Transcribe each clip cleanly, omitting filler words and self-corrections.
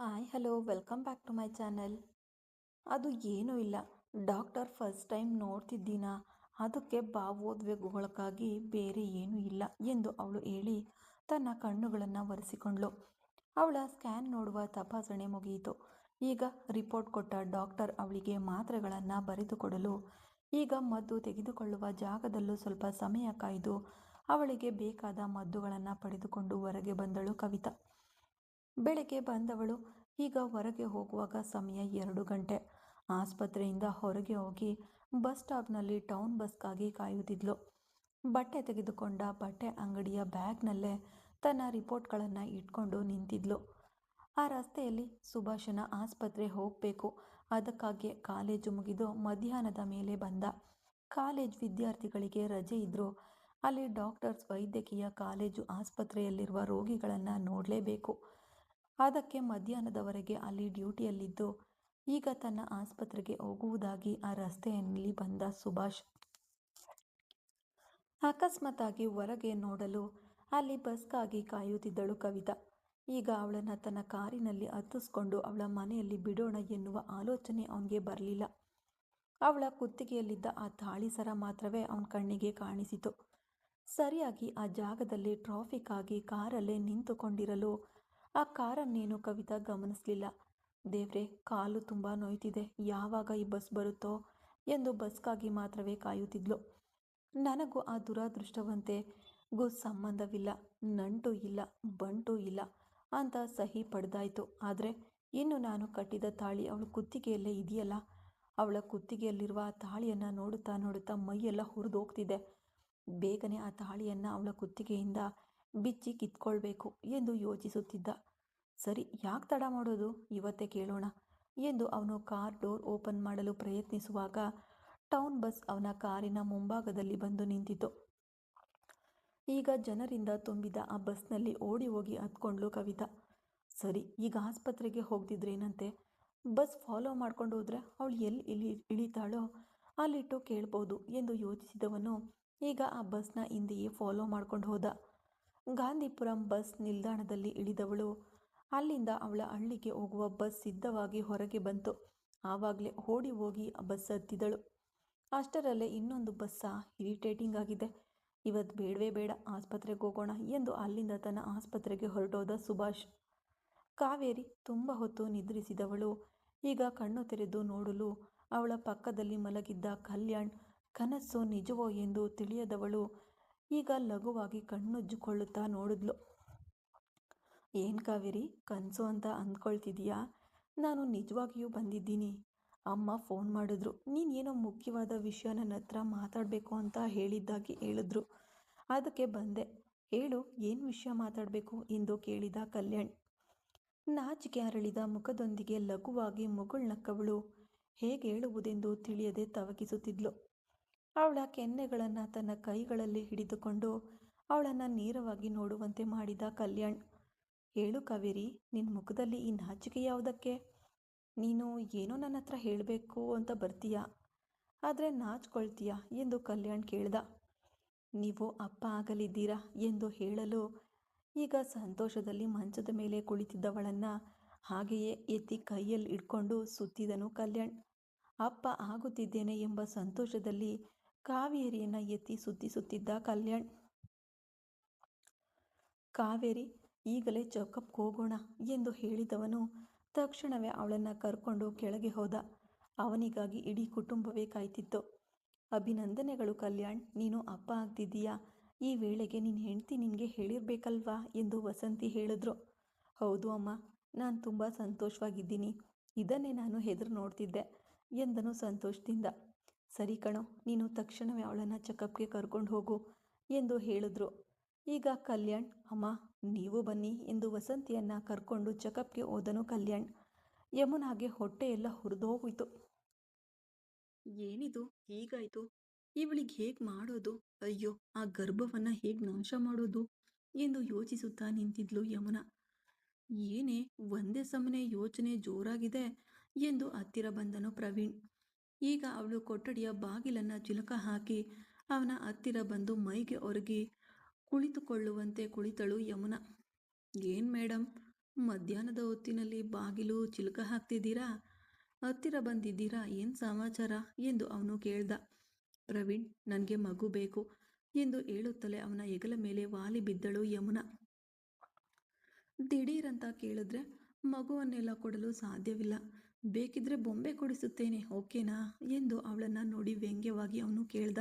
Hi hello welcome back to my channel. ಅದು ಏನೂ ಇಲ್ಲ, ಡಾಕ್ಟರ್ ಫಸ್ಟ್ ಟೈಮ್ ನೋಡ್ತಿದ್ದೀನ, ಅದಕ್ಕೆ ಭಾವೋದ್ವೇಗಕ್ಕಾಗಿ ಬೇರೆ ಏನೂ ಇಲ್ಲ ಎಂದು ಅವಳು ಹೇಳಿ ತನ್ನ ಕಣ್ಣುಗಳನ್ನು ಒರೆಸಿಕೊಂಡ್ಳು. ಅವಳ ಸ್ಕ್ಯಾನ್ ನೋಡುವ ತಪಾಸಣೆ ಮುಗಿಯಿತು. ಈಗ ರಿಪೋರ್ಟ್ ಕೊಟ್ಟ ಡಾಕ್ಟರ್ ಅವಳಿಗೆ ಮಾತ್ರೆಗಳನ್ನು ಬರೆದುಕೊಡಲು ಈಗ ಮದ್ದು ತೆಗೆದುಕೊಳ್ಳುವ ಜಾಗದಲ್ಲೂ ಸ್ವಲ್ಪ ಸಮಯ ಕಾಯ್ದು ಅವಳಿಗೆ ಬೇಕಾದ ಮದ್ದುಗಳನ್ನು ಪಡೆದುಕೊಂಡು ಹೊರಗೆ ಬಂದಳು ಕವಿತಾ. ಬೆಳಗ್ಗೆ ಬಂದವಳು ಈಗ ಹೊರಗೆ ಹೋಗುವಾಗ ಸಮಯ 2 ಗಂಟೆ. ಆಸ್ಪತ್ರೆಯಿಂದ ಹೊರಗೆ ಹೋಗಿ ಬಸ್ ಸ್ಟಾಪ್ನಲ್ಲಿ ಟೌನ್ ಬಸ್ಗಾಗಿ ಕಾಯುತ್ತಿದ್ಲು. ಬಟ್ಟೆ ತೆಗೆದುಕೊಂಡ ಬಟ್ಟೆ ಅಂಗಡಿಯ ಬ್ಯಾಗ್ನಲ್ಲೇ ತನ್ನ ರಿಪೋರ್ಟ್ಗಳನ್ನು ಇಟ್ಕೊಂಡು ನಿಂತಿದ್ಲು. ಆ ರಸ್ತೆಯಲ್ಲಿ ಸುಭಾಷನ ಆಸ್ಪತ್ರೆ ಹೋಗಬೇಕು. ಅದಕ್ಕಾಗಿ ಕಾಲೇಜು ಮುಗಿದು ಮಧ್ಯಾಹ್ನದ ಮೇಲೆ ಬಂದ. ಕಾಲೇಜ್ ವಿದ್ಯಾರ್ಥಿಗಳಿಗೆ ರಜೆ ಇದ್ದರೂ ಅಲ್ಲಿ ಡಾಕ್ಟರ್ಸ್ ವೈದ್ಯಕೀಯ ಕಾಲೇಜು ಆಸ್ಪತ್ರೆಯಲ್ಲಿರುವ ರೋಗಿಗಳನ್ನು ನೋಡಲೇಬೇಕು. ಅದಕ್ಕೆ ಮಧ್ಯಾಹ್ನದವರೆಗೆ ಅಲ್ಲಿ ಡ್ಯೂಟಿಯಲ್ಲಿದ್ದು ಈಗ ತನ್ನ ಆಸ್ಪತ್ರೆಗೆ ಹೋಗುವುದಾಗಿ ಆ ರಸ್ತೆಯಲ್ಲಿ ಬಂದ ಸುಭಾಷ್ ಅಕಸ್ಮಾತ್ತಾಗಿ ಹೊರಗೆ ನೋಡಲು ಅಲ್ಲಿ ಬಸ್ಗಾಗಿ ಕಾಯುತ್ತಿದ್ದಳು ಕವಿತಾ. ಈಗ ಅವಳನ್ನು ತನ್ನ ಕಾರಿನಲ್ಲಿ ಹತ್ತಿಸ್ಕೊಂಡು ಅವಳ ಮನೆಯಲ್ಲಿ ಬಿಡೋಣ ಎನ್ನುವ ಆಲೋಚನೆ ಅವನಿಗೆ ಬರಲಿಲ್ಲ. ಅವಳ ಕುತ್ತಿಗೆಯಲ್ಲಿದ್ದ ಆ ತಾಳಿ ಸರ ಮಾತ್ರವೇ ಅವನ ಕಣ್ಣಿಗೆ ಕಾಣಿಸಿತು. ಸರಿಯಾಗಿ ಆ ಜಾಗದಲ್ಲಿ ಟ್ರಾಫಿಕ್ ಆಗಿ ಕಾರಲ್ಲೇ ನಿಂತುಕೊಂಡಿರಲು ಆ ಕಾರನ್ನೇನು ಕವಿತಾ ಗಮನಿಸಲಿಲ್ಲ. ದೇವ್ರೆ, ಕಾಲು ತುಂಬ ನೋಯ್ತಿದೆ, ಯಾವಾಗ ಈ ಬಸ್ ಬರುತ್ತೋ ಎಂದು ಬಸ್ಗಾಗಿ ಮಾತ್ರವೇ ಕಾಯುತ್ತಿದ್ಲು. ನನಗೂ ಆ ದುರಾದೃಷ್ಟವಂತೆಗೂ ಸಂಬಂಧವಿಲ್ಲ, ನಂಟು ಇಲ್ಲ, ಬಂಟು ಇಲ್ಲ ಅಂತ ಸಹಿ ಪಡೆದಾಯ್ತು. ಆದರೆ ಇನ್ನು ನಾನು ಕಟ್ಟಿದ ತಾಳಿ ಅವಳ ಕುತ್ತಿಗೆಯಲ್ಲೇ ಇದೆಯಲ್ಲ. ಅವಳ ಕುತ್ತಿಗೆಯಲ್ಲಿರುವ ಆ ತಾಳಿಯನ್ನು ನೋಡುತ್ತಾ ನೋಡುತ್ತಾ ಮೈಯೆಲ್ಲ ಹುರಿದೋಗ್ತಿದೆ. ಬೇಗನೆ ಆ ತಾಳಿಯನ್ನು ಅವಳ ಕುತ್ತಿಗೆಯಿಂದ ಬಿಚ್ಚಿ ಕಿತ್ಕೊಳ್ಬೇಕು ಎಂದು ಯೋಚಿಸುತ್ತಿದ್ದ. ಸರಿ, ಯಾಕೆ ತಡ ಮಾಡೋದು, ಇವತ್ತೇ ಕೇಳೋಣ ಎಂದು ಅವನು ಕಾರ್ ಡೋರ್ ಓಪನ್ ಮಾಡಲು ಪ್ರಯತ್ನಿಸುವಾಗ ಟೌನ್ ಬಸ್ ಅವನ ಕಾರಿನ ಮುಂಭಾಗದಲ್ಲಿ ಬಂದು ನಿಂತಿತು. ಈಗ ಜನರಿಂದ ತುಂಬಿದ ಆ ಬಸ್ನಲ್ಲಿ ಓಡಿ ಹೋಗಿ ಹತ್ಕೊಂಡ್ಲು ಕವಿತಾ. ಸರಿ, ಈಗ ಆಸ್ಪತ್ರೆಗೆ ಹೋಗ್ತಿದ್ರೇನಂತೆ, ಬಸ್ ಫಾಲೋ ಮಾಡ್ಕೊಂಡು ಹೋದ್ರೆ ಅವಳು ಎಲ್ಲಿ ಇಳಿತಾಳೋ ಅಲ್ಲಿಟ್ಟು ಕೇಳ್ಬೋದು ಎಂದು ಯೋಚಿಸಿದವನು ಈಗ ಆ ಬಸ್ನ ಹಿಂದೆಯೇ ಫಾಲೋ ಮಾಡ್ಕೊಂಡು ಹೋದ. ಗಾಂಧಿಪುರಂ ಬಸ್ ನಿಲ್ದಾಣದಲ್ಲಿ ಇಳಿದವಳು ಅಲ್ಲಿಂದ ಅವಳ ಹಳ್ಳಿಗೆ ಹೋಗುವ ಬಸ್ ಸಿದ್ಧವಾಗಿ ಹೊರಗೆ ಬಂತು. ಆವಾಗಲೇ ಓಡಿ ಹೋಗಿ ಆ ಬಸ್ ಹತ್ತಿದಳು. ಅಷ್ಟರಲ್ಲೇ ಇನ್ನೊಂದು ಬಸ್ಸ ಇರಿಟೇಟಿಂಗ್ ಆಗಿದೆ, ಇವತ್ತು ಬೇಡವೇ ಬೇಡ, ಆಸ್ಪತ್ರೆಗೆ ಹೋಗೋಣ ಎಂದು ಅಲ್ಲಿಂದ ತನ್ನ ಆಸ್ಪತ್ರೆಗೆ ಹೊರಟೋದ ಸುಭಾಷ್. ಕಾವೇರಿ ತುಂಬ ಹೊತ್ತು ನಿದ್ರಿಸಿದವಳು ಈಗ ಕಣ್ಣು ತೆರೆದು ನೋಡಲು ಅವಳ ಪಕ್ಕದಲ್ಲಿ ಮಲಗಿದ್ದ ಕಲ್ಯಾಣ್ ಕನಸು ನಿಜವೋ ಎಂದು ತಿಳಿಯದವಳು ಈಗ ಲಘುವಾಗಿ ಕಣ್ಣುಜ್ಜಿಕೊಳ್ಳುತ್ತಾ ನೋಡಿದ್ಲು. ಏನು ಕಾವೇರಿ, ಕನಸು ಅಂತ ಅಂದ್ಕೊಳ್ತಿದೀಯಾ? ನಾನು ನಿಜವಾಗಿಯೂ ಬಂದಿದ್ದೀನಿ. ಅಮ್ಮ ಫೋನ್ ಮಾಡಿದ್ರು, ನೀನೇನೋ ಮುಖ್ಯವಾದ ವಿಷಯ ನನ್ನ ಹತ್ರ ಮಾತಾಡಬೇಕು ಅಂತ ಹೇಳಿದ್ರು. ಅದಕ್ಕೆ ಬಂದೆ. ಹೇಳು, ಏನು ವಿಷಯ ಮಾತಾಡಬೇಕು ಎಂದು ಕೇಳಿದ ಕಲ್ಯಾಣ್. ನಾಚಿಕೆ ಅರಳಿದ ಮುಖದೊಂದಿಗೆ ಲಘುವಾಗಿ ಮುಗುಳ್ನಕ್ಕವಳು ಹೇಗೆ ಹೇಳುವುದೆಂದು ತಿಳಿಯದೆ ತವಕಿಸುತ್ತಿದ್ಲು. ಅವಳ ಕೆನ್ನೆಗಳನ್ನು ತನ್ನ ಕೈಗಳಲ್ಲಿ ಹಿಡಿದುಕೊಂಡು ಅವಳನ್ನು ನೇರವಾಗಿ ನೋಡುವಂತೆ ಮಾಡಿದ ಕಲ್ಯಾಣ್. ಹೇಳು ಕಾವೇರಿ, ನಿನ್ನ ಮುಖದಲ್ಲಿ ಈ ನಾಚಿಕೆ ಯಾವುದಕ್ಕೆ? ನೀನು ಏನೋ ನನ್ನ ಹತ್ರ ಹೇಳಬೇಕು ಅಂತ ಬರ್ತೀಯಾ, ಆದರೆ ನಾಚ್ಕೊಳ್ತೀಯಾ ಎಂದು ಕಲ್ಯಾಣ್ ಕೇಳ್ದ. ನೀವು ಅಪ್ಪ ಆಗಲಿದ್ದೀರಾ ಎಂದು ಹೇಳಲು ಈಗ ಸಂತೋಷದಲ್ಲಿ ಮಂಚದ ಮೇಲೆ ಕುಳಿತಿದ್ದವಳನ್ನು ಹಾಗೆಯೇ ಎತ್ತಿ ಕೈಯಲ್ಲಿ ಹಿಡ್ಕೊಂಡು ಸುತ್ತಿದನು ಕಲ್ಯಾಣ್. ಅಪ್ಪ ಆಗುತ್ತಿದ್ದೇನೆ ಎಂಬ ಸಂತೋಷದಲ್ಲಿ ಕಾವೇರಿಯನ್ನು ಎತ್ತಿ ಸುತ್ತಿಸುತ್ತಿದ್ದ ಕಲ್ಯಾಣ್. ಕಾವೇರಿ, ಈಗಲೇ ಚೆಕಪ್ಗೆ ಹೋಗೋಣ ಎಂದು ಹೇಳಿದವನು ತಕ್ಷಣವೇ ಅವಳನ್ನು ಕರ್ಕೊಂಡು ಕೆಳಗೆ ಹೋದ. ಅವನಿಗಾಗಿ ಇಡೀ ಕುಟುಂಬವೇ ಕಾಯ್ತಿತ್ತು. ಅಭಿನಂದನೆಗಳು ಕಲ್ಯಾಣ್, ನೀನು ಅಪ್ಪ ಆಗ್ತಿದ್ದೀಯಾ. ಈ ವೇಳೆಗೆ ನಿನ್ನ ಹೆಂಡತಿ ನಿನಗೆ ಹೇಳಿರ್ಬೇಕಲ್ವಾ ಎಂದು ವಸಂತಿ ಹೇಳಿದ್ರು. ಹೌದು ಅಮ್ಮ, ನಾನು ತುಂಬ ಸಂತೋಷವಾಗಿದ್ದೀನಿ. ಇದನ್ನೇ ನಾನು ಎದುರು ನೋಡ್ತಿದ್ದೆ ಎಂದನು ಸಂತೋಷದಿಂದ. ಸರಿ ಕಣೋ, ನೀನು ತಕ್ಷಣವೇ ಅವಳನ್ನು ಚೆಕಪ್ಗೆ ಕರ್ಕೊಂಡು ಹೋಗು ಎಂದು ಹೇಳಿದ್ರು. ಈಗ ಕಲ್ಯಾಣ್, ಅಮ್ಮ ನೀವು ಬನ್ನಿ ಎಂದು ವಸಂತಿಯನ್ನು ಕರ್ಕೊಂಡು ಚೆಕಪ್ಗೆ ಹೋದನು ಕಲ್ಯಾಣ್. ಯಮುನಾಗೆ ಹೊಟ್ಟೆ ಎಲ್ಲ ಹುರಿದೋಗೋಯ್ತು. ಏನಿದು ಹೀಗಾಯಿತು, ಇವಳಿಗೆ ಹೇಗೆ ಮಾಡೋದು, ಅಯ್ಯೋ ಆ ಗರ್ಭವನ್ನು ಹೇಗೆ ನಾಶ ಮಾಡೋದು ಎಂದು ಯೋಚಿಸುತ್ತಾ ನಿಂತಿದ್ಲು ಯಮುನಾ. ಏನೇ ಒಂದೇ ಸಮನೆ ಯೋಚನೆ ಜೋರಾಗಿದೆ ಎಂದು ಹತ್ತಿರ ಬಂದನು ಪ್ರವೀಣ್. ಈಗ ಅವಳು ಕೊಠಡಿಯ ಬಾಗಿಲನ್ನು ಚಿಲಕ ಹಾಕಿ ಅವನ ಹತ್ತಿರ ಬಂದು ಮೈಗೆ ಒರಗಿ ಕುಳಿತುಕೊಳ್ಳುವಂತೆ ಕುಳಿತಳು ಯಮುನಾ. ಏನು ಮೇಡಮ್, ಮಧ್ಯಾಹ್ನದ ಹೊತ್ತಿನಲ್ಲಿ ಬಾಗಿಲು ಚಿಲಕ ಹಾಕ್ತಿದ್ದೀರಾ? ಹತ್ತಿರ ಬಂದಿದ್ದೀರಾ? ಏನು ಸಮಾಚಾರ ಎಂದು ಅವನು ಕೇಳ್ದ. ಪ್ರವೀಣ್, ನನಗೆ ಮಗು ಬೇಕು ಎಂದು ಹೇಳುತ್ತಲೇ ಅವನ ಹೆಗಲ ಮೇಲೆ ವಾಲಿ ಬಿದ್ದಳು ಯಮುನಾ. ದಿಢೀರಂತ ಕೇಳಿದ್ರೆ ಮಗುವನ್ನೆಲ್ಲ ಕೊಡಲು ಸಾಧ್ಯವಿಲ್ಲ. ಬೇಕಿದ್ರೆ ಬೊಂಬೆ ಕೊಡಿಸುತ್ತೇನೆ, ಓಕೆನಾ ಎಂದು ಅವಳನ್ನ ನೋಡಿ ವ್ಯಂಗ್ಯವಾಗಿ ಅವನು ಕೇಳ್ದ.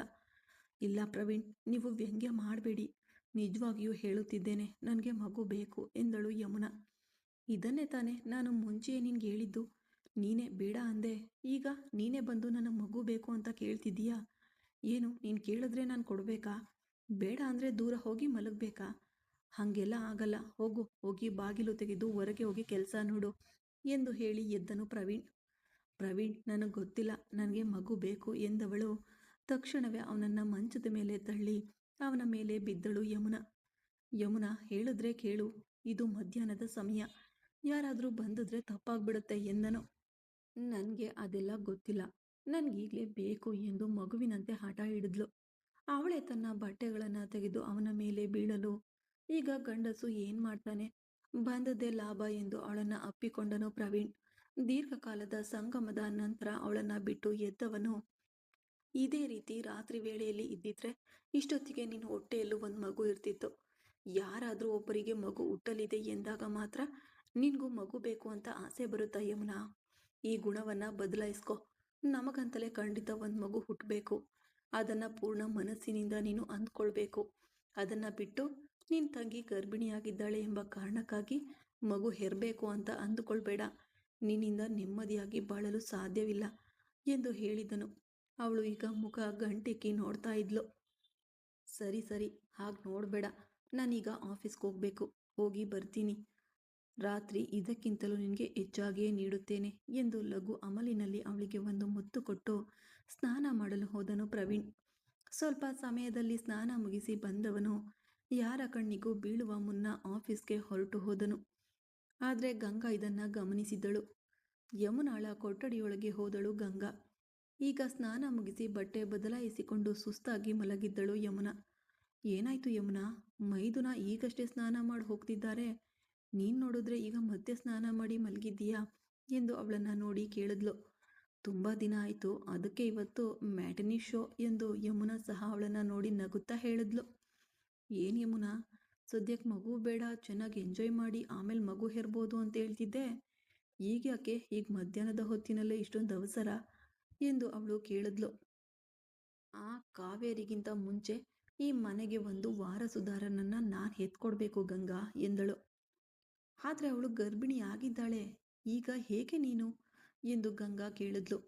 ಇಲ್ಲ ಪ್ರವೀಣ್, ನೀವು ವ್ಯಂಗ್ಯ ಮಾಡಬೇಡಿ. ನಿಜವಾಗಿಯೂ ಹೇಳುತ್ತಿದ್ದೇನೆ, ನನಗೆ ಮಗು ಬೇಕು ಎಂದಳು ಯಮುನಾ. ಇದನ್ನೇ ತಾನೇ ನಾನು ಮುಂಚೆಯೇ ನಿನ್ಗೆ ಹೇಳಿದ್ದು. ನೀನೇ ಬೇಡ ಅಂದೆ. ಈಗ ನೀನೇ ಬಂದು ನನ್ನ ಮಗು ಬೇಕು ಅಂತ ಕೇಳ್ತಿದ್ದೀಯಾ? ಏನು ನೀನು ಕೇಳಿದ್ರೆ ನಾನು ಕೊಡಬೇಕಾ? ಬೇಡ ಅಂದರೆ ದೂರ ಹೋಗಿ ಮಲಗಬೇಕಾ? ಹಾಗೆಲ್ಲ ಆಗಲ್ಲ. ಹೋಗಿ ಬಾಗಿಲು ತೆಗೆದು ಹೊರಗೆ ಹೋಗಿ ಕೆಲಸ ನೋಡು ಎಂದು ಹೇಳಿ ಎದ್ದನು ಪ್ರವೀಣ್. ಪ್ರವೀಣ್, ನನಗೆ ಗೊತ್ತಿಲ್ಲ, ನನಗೆ ಮಗು ಬೇಕು ಎಂದವಳು ತಕ್ಷಣವೇ ಅವನನ್ನು ಮಂಚದ ಮೇಲೆ ತಳ್ಳಿ ಅವನ ಮೇಲೆ ಬಿದ್ದಳು ಯಮುನಾ. ಯಮುನಾ, ಹೇಳಿದ್ರೆ ಕೇಳು, ಇದು ಮಧ್ಯಾಹ್ನದ ಸಮಯ. ಯಾರಾದರೂ ಬಂದಿದ್ರೆ ತಪ್ಪಾಗ್ಬಿಡುತ್ತೆ ಎಂದನು. ನನಗೆ ಅದೆಲ್ಲ ಗೊತ್ತಿಲ್ಲ, ನನಗೀಗಲೇ ಬೇಕು ಎಂದು ಮಗುವಿನಂತೆ ಹಠ ಹಿಡಿದ್ಲು. ಅವಳೇ ತನ್ನ ಬಟ್ಟೆಗಳನ್ನು ತೆಗೆದು ಅವನ ಮೇಲೆ ಬೀಳಲು ಈಗ ಗಂಡಸು ಏನು ಮಾಡ್ತಾನೆ, ಬಂದದ್ದೇ ಲಾಭ ಎಂದು ಅವಳನ್ನು ಅಪ್ಪಿಕೊಂಡನು ಪ್ರವೀಣ್. ದೀರ್ಘಕಾಲದ ಸಂಗಮದ ನಂತರ ಅವಳನ್ನು ಬಿಟ್ಟು ಎದ್ದವನು, ಇದೇ ರೀತಿ ರಾತ್ರಿ ವೇಳೆಯಲ್ಲಿ ಇದ್ದಿದ್ರೆ ಇಷ್ಟೊತ್ತಿಗೆ ನಿನ್ನ ಹೊಟ್ಟೆಯಲ್ಲೂ ಒಂದು ಮಗು ಇರ್ತಿತ್ತು. ಯಾರಾದರೂ ಒಬ್ಬರಿಗೆ ಮಗು ಹುಟ್ಟಲಿದೆ ಎಂದಾಗ ಮಾತ್ರ ನಿನಗೂ ಮಗು ಬೇಕು ಅಂತ ಆಸೆ ಬರುತ್ತಾ ಯಮುನಾ? ಈ ಗುಣವನ್ನು ಬದಲಾಯಿಸ್ಕೊ. ನಮಗಂತಲೇ ಖಂಡಿತ ಒಂದು ಮಗು ಹುಟ್ಟಬೇಕು. ಅದನ್ನು ಪೂರ್ಣ ಮನಸ್ಸಿನಿಂದ ನೀನು ಅಂದ್ಕೊಳ್ಬೇಕು. ಅದನ್ನು ಬಿಟ್ಟು ನಿನ್ನ ತಂಗಿ ಗರ್ಭಿಣಿಯಾಗಿದ್ದಾಳೆ ಎಂಬ ಕಾರಣಕ್ಕಾಗಿ ಮಗು ಹೆರಬೇಕು ಅಂತ ಅಂದುಕೊಳ್ಬೇಡ. ನಿನ್ನಿಂದ ನೆಮ್ಮದಿಯಾಗಿ ಬಾಳಲು ಸಾಧ್ಯವಿಲ್ಲ ಎಂದು ಹೇಳಿದನು. ಅವಳು ಈಗ ಮುಖ ಗಂಟಿಕ್ಕಿ ನೋಡ್ತಾ ಇದ್ಲು. ಸರಿ, ಹಾಗೆ ನೋಡಬೇಡ. ನಾನೀಗ ಆಫೀಸ್ಗೆ ಹೋಗಬೇಕು, ಹೋಗಿ ಬರ್ತೀನಿ. ರಾತ್ರಿ ಇದಕ್ಕಿಂತಲೂ ನಿನಗೆ ಹೆಚ್ಚಾಗಿಯೇ ನೀಡುತ್ತೇನೆ ಎಂದು ಲಘು ಅಮಲಿನಲ್ಲಿ ಅವಳಿಗೆ ಒಂದು ಮುತ್ತು ಕೊಟ್ಟು ಸ್ನಾನ ಮಾಡಲು ಹೋದನು ಪ್ರವೀಣ್. ಸ್ವಲ್ಪ ಸಮಯದಲ್ಲಿ ಸ್ನಾನ ಮುಗಿಸಿ ಬಂದವನು ಯಾರ ಕಣ್ಣಿಗೂ ಬೀಳುವ ಮುನ್ನ ಆಫೀಸ್ಗೆ ಹೊರಟು ಹೋದನು. ಆದರೆ ಗಂಗಾ ಇದನ್ನು ಗಮನಿಸಿದಳು. ಯಮುನಾಳ ಕೊಠಡಿಯೊಳಗೆ ಹೋದಳು ಗಂಗಾ. ಈಗ ಸ್ನಾನ ಮುಗಿಸಿ ಬಟ್ಟೆ ಬದಲಾಯಿಸಿಕೊಂಡು ಸುಸ್ತಾಗಿ ಮಲಗಿದ್ದಳು ಯಮುನಾ. ಏನಾಯ್ತು ಯಮುನಾ? ಮೈದುನ ಈಗಷ್ಟೇ ಸ್ನಾನ ಮಾಡಿ ಹೋಗ್ತಿದ್ದಾರೆ. ನೀನು ನೋಡಿದ್ರೆ ಈಗ ಮತ್ತೆ ಸ್ನಾನ ಮಾಡಿ ಮಲಗಿದ್ದೀಯಾ ಎಂದು ಅವಳನ್ನು ನೋಡಿ ಕೇಳಿದ್ಲು. ತುಂಬ ದಿನ ಆಯಿತು, ಅದಕ್ಕೆ ಇವತ್ತು ಮ್ಯಾಟಿನಿ ಶೋ ಎಂದು ಯಮುನಾ ಸಹ ಅವಳನ್ನು ನೋಡಿ ನಗುತ್ತಾ ಹೇಳಿದ್ಲು. ಏನು ಯಮುನಾ, ಸದ್ಯಕ್ಕೆ ಮಗು ಬೇಡ, ಚೆನ್ನಾಗಿ ಎಂಜಾಯ್ ಮಾಡಿ ಆಮೇಲೆ ಮಗು ಹೆರ್ಬೋದು ಅಂತ ಹೇಳ್ತಿದ್ದೆ. ಈಗ ಯಾಕೆ ಈಗ ಮಧ್ಯಾಹ್ನದ ಹೊತ್ತಿನಲ್ಲೇ ಇಷ್ಟೊಂದು ಅವಸರ ಎಂದು ಅವಳು ಕೇಳಿದ್ಲು. ಆ ಕಾವೇರಿಗಿಂತ ಮುಂಚೆ ಈ ಮನೆಗೆ ಒಂದು ವಾರಸುದಾರನನ್ನು ನಾನು ಎತ್ಕೊಡ್ಬೇಕು ಗಂಗಾ ಎಂದಳು. ಆದರೆ ಅವಳು ಗರ್ಭಿಣಿ ಆಗಿದ್ದಾಳೆ, ಈಗ ಹೇಗೆ ನೀನು ಎಂದು ಗಂಗಾ ಕೇಳಿದ್ಲು.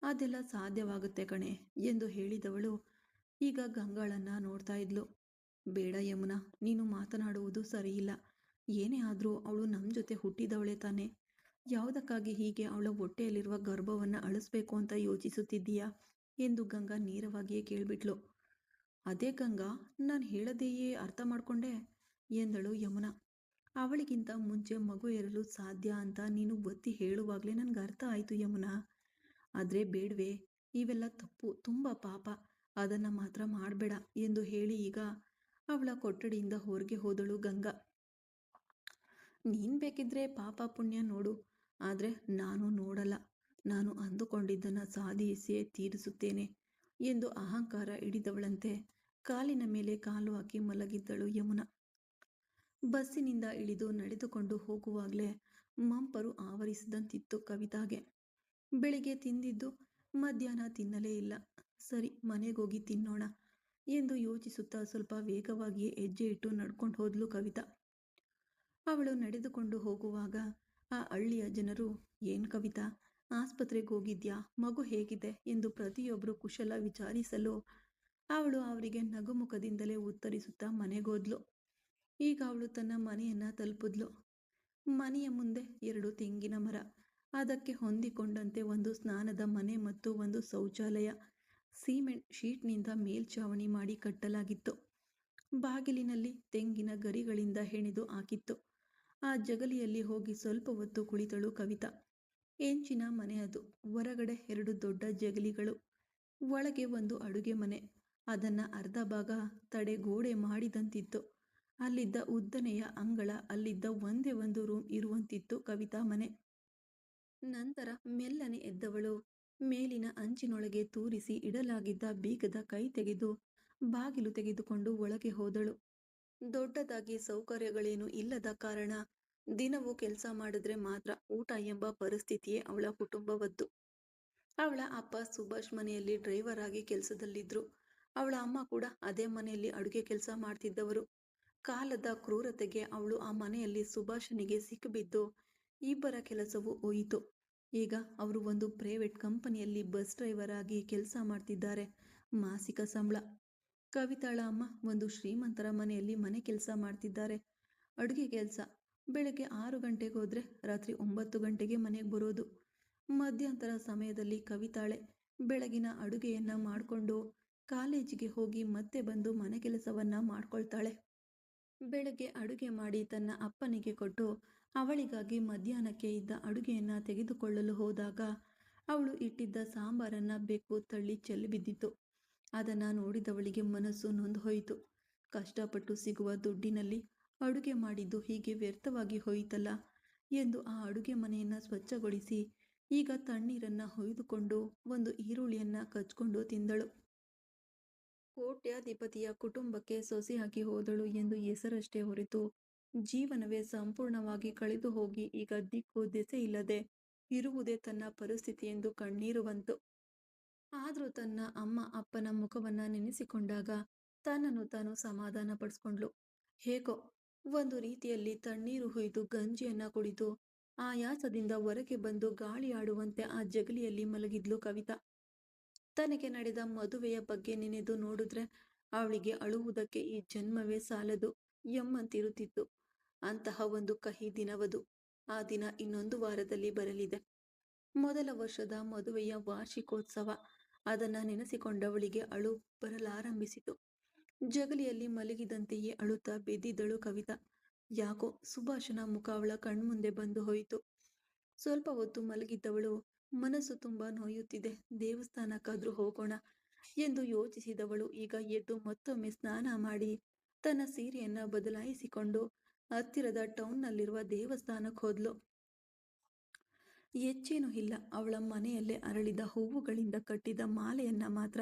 ಅದೆಲ್ಲ ಸಾಧ್ಯವಾಗುತ್ತೆ ಕಣೆ ಎಂದು ಹೇಳಿದವಳು ಈಗ ಗಂಗಾಳನ್ನು ನೋಡ್ತಾ ಇದ್ಲು. ಬೇಡ ಯಮುನಾ, ನೀನು ಮಾತನಾಡುವುದು ಸರಿಯಿಲ್ಲ. ಏನೇ ಆದರೂ ಅವಳು ನಮ್ಮ ಜೊತೆ ಹುಟ್ಟಿದವಳೆ ತಾನೆ. ಯಾವುದಕ್ಕಾಗಿ ಹೀಗೆ ಅವಳ ಹೊಟ್ಟೆಯಲ್ಲಿರುವ ಗರ್ಭವನ್ನು ಅಳಿಸ್ಬೇಕು ಅಂತ ಯೋಚಿಸುತ್ತಿದ್ದೀಯಾ ಎಂದು ಗಂಗಾ ನೇರವಾಗಿಯೇ ಕೇಳಿಬಿಟ್ಲು. ಅದೇ ಗಂಗಾ, ನಾನು ಹೇಳದೆಯೇ ಅರ್ಥ ಮಾಡ್ಕೊಂಡೆ ಎಂದಳು ಯಮುನಾ. ಅವಳಿಗಿಂತ ಮುಂಚೆ ಮಗು ಇರಲು ಸಾಧ್ಯ ಅಂತ ನೀನು ಒತ್ತಿ ಹೇಳುವಾಗಲೇ ನನಗೆ ಅರ್ಥ ಆಯಿತು ಯಮುನಾ. ಆದರೆ ಬೇಡವೇ, ಇವೆಲ್ಲ ತಪ್ಪು, ತುಂಬ ಪಾಪ, ಅದನ್ನು ಮಾತ್ರ ಮಾಡಬೇಡ ಎಂದು ಹೇಳಿ ಈಗ ಅವಳ ಕೊಠಡಿಯಿಂದ ಹೊರಗೆ ಹೋದಳು ಗಂಗಾ. ನೀನು ಬೇಕಿದ್ರೆ ಪಾಪ ಪುಣ್ಯ ನೋಡು, ಆದರೆ ನಾನು ನೋಡಲ್ಲ. ನಾನು ಅಂದುಕೊಂಡಿದ್ದನ್ನು ಸಾಧಿಸಿಯೇ ತೀರಿಸುತ್ತೇನೆ ಎಂದು ಅಹಂಕಾರ ಹಿಡಿದವಳಂತೆ ಕಾಲಿನ ಮೇಲೆ ಕಾಲು ಹಾಕಿ ಮಲಗಿದ್ದಳು ಯಮುನಾ. ಬಸ್ಸಿನಿಂದ ಇಳಿದು ನಡೆದುಕೊಂಡು ಹೋಗುವಾಗಲೇ ಮಂಪರು ಆವರಿಸಿದಂತಿತ್ತು ಕವಿತಾಗೆ. ಬೆಳಿಗ್ಗೆ ತಿಂದಿದ್ದು ಮಧ್ಯಾಹ್ನ ತಿನ್ನಲೇ ಇಲ್ಲ. ಸರಿ, ಮನೆಗೋಗಿ ತಿನ್ನೋಣ ಎಂದು ಯೋಚಿಸುತ್ತಾ ಸ್ವಲ್ಪ ವೇಗವಾಗಿಯೇ ಹೆಜ್ಜೆ ಇಟ್ಟು ನಡ್ಕೊಂಡು ಹೋದ್ಲು ಕವಿತಾ. ಅವಳು ನಡೆದುಕೊಂಡು ಹೋಗುವಾಗ ಆ ಹಳ್ಳಿಯ ಜನರು, ಏನು ಕವಿತಾ, ಆಸ್ಪತ್ರೆಗೆ ಹೋಗಿದ್ಯಾ, ಮಗು ಹೇಗಿದೆ ಎಂದು ಪ್ರತಿಯೊಬ್ಬರು ಕುಶಲ ವಿಚಾರಿಸಲು ಅವಳು ಅವರಿಗೆ ನಗುಮುಖದಿಂದಲೇ ಉತ್ತರಿಸುತ್ತಾ ಮನೆಗೋದ್ಲು. ಈಗ ಅವಳು ತನ್ನ ಮನೆಯನ್ನು ತಲುಪಿದ್ಲು. ಮನೆಯ ಮುಂದೆ 2 ತೆಂಗಿನ ಮರ, ಅದಕ್ಕೆ ಹೊಂದಿಕೊಂಡಂತೆ ಒಂದು ಸ್ನಾನದ ಮನೆ ಮತ್ತು ಒಂದು ಶೌಚಾಲಯ ಸಿಮೆಂಟ್ ಶೀಟ್ನಿಂದ ಮೇಲ್ಛಾವಣಿ ಮಾಡಿ ಕಟ್ಟಲಾಗಿತ್ತು. ಬಾಗಿಲಿನಲ್ಲಿ ತೆಂಗಿನ ಗರಿಗಳಿಂದ ಹೆಣೆದು ಹಾಕಿತ್ತು. ಆ ಜಗಲಿಯಲ್ಲಿ ಹೋಗಿ ಸ್ವಲ್ಪ ಹೊತ್ತು ಕುಳಿತಳು ಕವಿತಾ. ಹೆಂಚಿನ ಮನೆ ಅದು. ಹೊರಗಡೆ 2 ದೊಡ್ಡ ಜಗಲಿಗಳು, ಒಳಗೆ ಒಂದು ಅಡುಗೆ ಮನೆ. ಅದನ್ನು ಅರ್ಧ ಭಾಗ ತಡೆಗೋಡೆ ಮಾಡಿದಂತಿತ್ತು. ಅಲ್ಲಿದ್ದ ಉದ್ದನೆಯ ಅಂಗಳ, ಅಲ್ಲಿದ್ದ ಒಂದೇ ಒಂದು ರೂಮ್ ಇರುವಂತಿತ್ತು ಕವಿತಾ ಮನೆ. ನಂತರ ಮೆಲ್ಲನೆ ಎದ್ದವಳು ಮೇಲಿನ ಅಂಚಿನೊಳಗೆ ತೂರಿಸಿ ಇಡಲಾಗಿದ್ದ ಬೀಗದ ಕೈ ತೆಗೆದು ಬಾಗಿಲು ತೆಗೆದುಕೊಂಡು ಒಳಗೆ ಹೋದಳು. ದೊಡ್ಡದಾಗಿ ಸೌಕರ್ಯಗಳೇನು ಇಲ್ಲದ ಕಾರಣ ದಿನವೂ ಕೆಲಸ ಮಾಡಿದ್ರೆ ಮಾತ್ರ ಊಟ ಎಂಬ ಪರಿಸ್ಥಿತಿಯೇ ಅವಳ ಕುಟುಂಬವದ್ದು. ಅವಳ ಅಪ್ಪ ಸುಭಾಷ್ ಮನೆಯಲ್ಲಿ ಡ್ರೈವರ್ ಆಗಿ ಕೆಲಸದಲ್ಲಿದ್ರು. ಅವಳ ಅಮ್ಮ ಕೂಡ ಅದೇ ಮನೆಯಲ್ಲಿ ಅಡುಗೆ ಕೆಲಸ ಮಾಡ್ತಿದ್ದವರು. ಕಾಲದ ಕ್ರೂರತೆಗೆ ಅವಳು ಆ ಮನೆಯಲ್ಲಿ ಸುಭಾಷನಿಗೆ ಸಿಕ್ಕಿಬಿದ್ದು ಇಬ್ಬರ ಕೆಲಸವೂ ಹೋಯಿತು. ಈಗ ಅವರು ಒಂದು ಪ್ರೈವೇಟ್ ಕಂಪನಿಯಲ್ಲಿ ಬಸ್ ಡ್ರೈವರ್ ಆಗಿ ಕೆಲಸ ಮಾಡ್ತಿದ್ದಾರೆ. ಮಾಸಿಕ ಸಂಬಳ. ಕವಿತಾಳ ಅಮ್ಮ ಒಂದು ಶ್ರೀಮಂತರ ಮನೆಯಲ್ಲಿ ಮನೆ ಕೆಲಸ ಮಾಡ್ತಿದ್ದಾರೆ. ಅಡುಗೆ ಕೆಲಸ. ಬೆಳಗ್ಗೆ 6 ಗಂಟೆಗೆ ಹೋದ್ರೆ ರಾತ್ರಿ 9 ಗಂಟೆಗೆ ಮನೆಗೆ ಬರೋದು. ಮಧ್ಯಂತರ ಸಮಯದಲ್ಲಿ ಕವಿತಾಳೆ ಬೆಳಗಿನ ಅಡುಗೆಯನ್ನ ಮಾಡಿಕೊಂಡು ಕಾಲೇಜಿಗೆ ಹೋಗಿ ಮತ್ತೆ ಬಂದು ಮನೆ ಕೆಲಸವನ್ನ ಮಾಡ್ಕೊಳ್ತಾಳೆ. ಬೆಳಗ್ಗೆ ಅಡುಗೆ ಮಾಡಿ ತನ್ನ ಅಪ್ಪನಿಗೆ ಕೊಟ್ಟು ಅವಳಿಗಾಗಿ ಮಧ್ಯಾಹ್ನಕ್ಕೆ ಇದ್ದ ಅಡುಗೆಯನ್ನ ತೆಗೆದುಕೊಳ್ಳಲು ಹೋದಾಗ ಅವಳು ಇಟ್ಟಿದ್ದ ಸಾಂಬಾರನ್ನ ಬೆಕ್ಕು ತಳ್ಳಿ ಚೆಲ್ಲಿಬಿದ್ದಿತ್ತು. ಅದನ್ನ ನೋಡಿದವಳಿಗೆ ಮನಸ್ಸು ನೊಂದು ಹೋಯಿತು. ಕಷ್ಟಪಟ್ಟು ಸಿಗುವ ದುಡ್ಡಿನಲ್ಲಿ ಅಡುಗೆ ಮಾಡಿದ್ದು ಹೀಗೆ ವ್ಯರ್ಥವಾಗಿ ಹೋಯಿತಲ್ಲ ಎಂದು ಆ ಅಡುಗೆ ಮನೆಯನ್ನ ಸ್ವಚ್ಛಗೊಳಿಸಿ ಈಗ ತಣ್ಣೀರನ್ನ ಹೊಯ್ದುಕೊಂಡು ಒಂದು ಈರುಳ್ಳಿಯನ್ನ ಕಚ್ಕೊಂಡು ತಿಂದಳು. ಕೋಟ್ಯಾಧಿಪತಿಯ ಕುಟುಂಬಕ್ಕೆ ಸೊಸೆಯಾಗಿ ಹೋದಳು ಎಂದು ಹೆಸರಷ್ಟೇ ಹೊರತು ಜೀವನವೇ ಸಂಪೂರ್ಣವಾಗಿ ಕಳೆದು ಹೋಗಿ ಈಗ ದಿಕ್ಕು ದೆಸೆ ಇಲ್ಲದೆ ಇರುವುದೇ ತನ್ನ ಪರಿಸ್ಥಿತಿ ಎಂದು ಕಣ್ಣೀರು ಬಂತು. ಆದರೂ ತನ್ನ ಅಮ್ಮ ಅಪ್ಪನ ಮುಖವನ್ನ ನೆನೆಸಿಕೊಂಡಾಗ ತನ್ನನ್ನು ತಾನು ಸಮಾಧಾನ ಪಡಿಸ್ಕೊಂಡ್ಳು. ಹೇಗೋ ಒಂದು ರೀತಿಯಲ್ಲಿ ತಣ್ಣೀರು ಹುಯ್ದು ಗಂಜಿಯನ್ನ ಕುಡಿದು ಆಯಾಸದಿಂದ ಹೊರಗೆ ಬಂದು ಗಾಳಿ ಆಡುವಂತೆ ಆ ಜಗಲಿಯಲ್ಲಿ ಮಲಗಿದ್ಲು ಕವಿತಾ. ತನಗೆ ನಡೆದ ಮದುವೆಯ ಬಗ್ಗೆ ನೆನೆದು ನೋಡಿದ್ರೆ ಅವಳಿಗೆ ಅಳುವುದಕ್ಕೆ ಈ ಜನ್ಮವೇ ಸಾಲದು ಎಂಬಂತಿರುತ್ತಿತ್ತು. ಅಂತಹ ಒಂದು ಕಹಿ ದಿನವದು. ಆ ದಿನ ಇನ್ನೊಂದು ವಾರದಲ್ಲಿ ಬರಲಿದೆ. ಮೊದಲ ವರ್ಷದ ಮದುವೆಯ ವಾರ್ಷಿಕೋತ್ಸವ. ಅದನ್ನ ನೆನೆಸಿಕೊಂಡವಳಿಗೆ ಅಳು ಬರಲಾರಂಭಿಸಿತು. ಜಗಲಿಯಲ್ಲಿ ಮಲಗಿದಂತೆಯೇ ಅಳುತ್ತಾ ಬೆದ್ದಿದ್ದಳು ಕವಿತಾ. ಯಾಕೋ ಸುಭಾಷನ ಮುಖ ಅವಳ ಕಣ್ಮುಂದೆ ಬಂದು ಹೋಯಿತು. ಸ್ವಲ್ಪ ಹೊತ್ತು ಮಲಗಿದ್ದವಳು ಮನಸ್ಸು ತುಂಬಾ ನೋಯುತ್ತಿದೆ, ದೇವಸ್ಥಾನಕ್ಕಾದ್ರೂ ಹೋಗೋಣ ಎಂದು ಯೋಚಿಸಿದವಳು ಈಗ ಎದ್ದು ಮತ್ತೊಮ್ಮೆ ಸ್ನಾನ ಮಾಡಿ ತನ್ನ ಸೀರೆಯನ್ನ ಬದಲಾಯಿಸಿಕೊಂಡು ಹತ್ತಿರದ ಟೌನ್ನಲ್ಲಿರುವ ದೇವಸ್ಥಾನಕ್ಕೆ ಹೋದ್ಲು. ಹೆಚ್ಚೇನೂ ಇಲ್ಲ. ಅವಳ ಮನೆಯಲ್ಲೇ ಅರಳಿದ ಹೂವುಗಳಿಂದ ಕಟ್ಟಿದ ಮಾಲೆಯನ್ನ ಮಾತ್ರ